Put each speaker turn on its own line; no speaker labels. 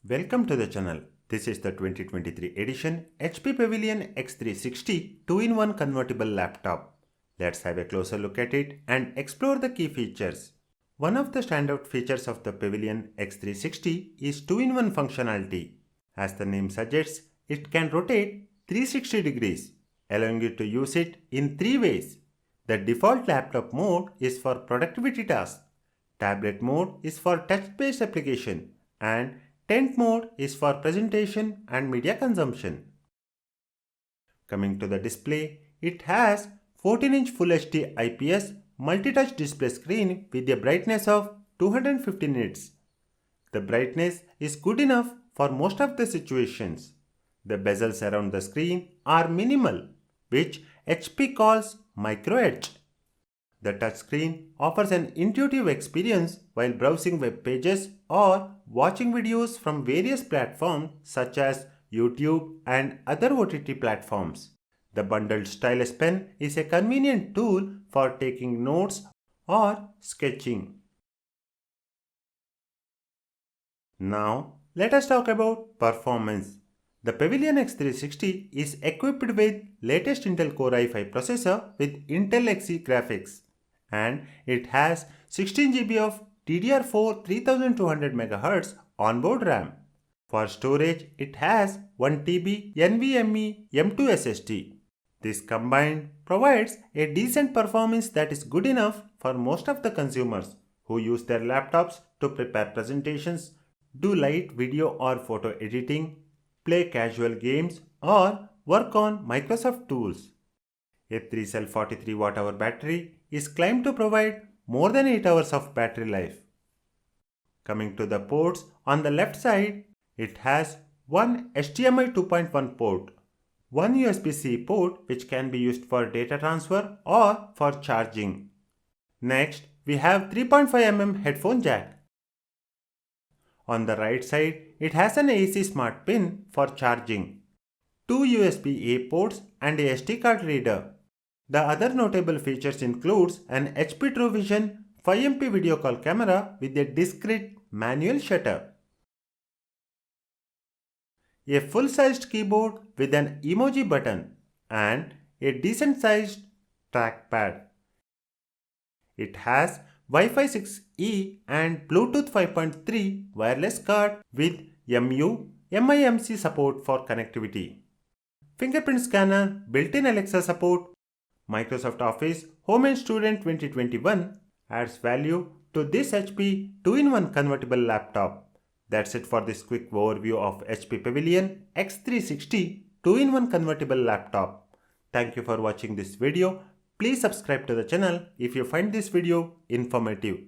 Welcome to the channel. This is the 2023 edition HP Pavilion X360 2-in-1 convertible laptop. Let's have a closer look at it and explore the key features. One of the standout features of the Pavilion X360 is 2-in-1 functionality. As the name suggests, it can rotate 360 degrees, allowing you to use it in three ways. The default laptop mode is for productivity tasks, tablet mode is for text-based application, and tent mode is for presentation and media consumption. Coming to the display, it has 14-inch Full HD IPS multi-touch display screen with a brightness of 250 nits. The brightness is good enough for most of the situations. The bezels around the screen are minimal, which HP calls micro edge. The touchscreen offers an intuitive experience while browsing web pages or watching videos from various platforms such as YouTube and other OTT platforms. The bundled stylus pen is a convenient tool for taking notes or sketching. Now, let us talk about performance. The Pavilion X360 is equipped with latest Intel Core i5 processor with Intel Xe graphics, and it has 16 GB of DDR4 3200MHz onboard RAM. For storage, it has 1 TB NVMe M2 SSD. This combined provides a decent performance that is good enough for most of the consumers who use their laptops to prepare presentations, do light video or photo editing, play casual games, or work on Microsoft tools. A 3-cell 43 Wh battery is claimed to provide more than 8 hours of battery life. Coming to the ports, on the left side, it has one HDMI 2.1 port, one USB-C port which can be used for data transfer or for charging. Next, we have 3.5mm headphone jack. On the right side, it has an AC smart pin for charging, two USB-A ports and a SD card reader. The other notable features includes an HP True Vision 5MP video call camera with a discrete manual shutter, a full-sized keyboard with an emoji button, and a decent-sized trackpad. It has Wi-Fi 6E and Bluetooth 5.3 wireless card with MU/MIMC support for connectivity, fingerprint scanner, built-in Alexa support. Microsoft Office Home and Student 2021 adds value to this HP 2-in-1 convertible laptop. That's it for this quick overview of HP Pavilion X360 2-in-1 convertible laptop. Thank you for watching this video. Please subscribe to the channel if you find this video informative.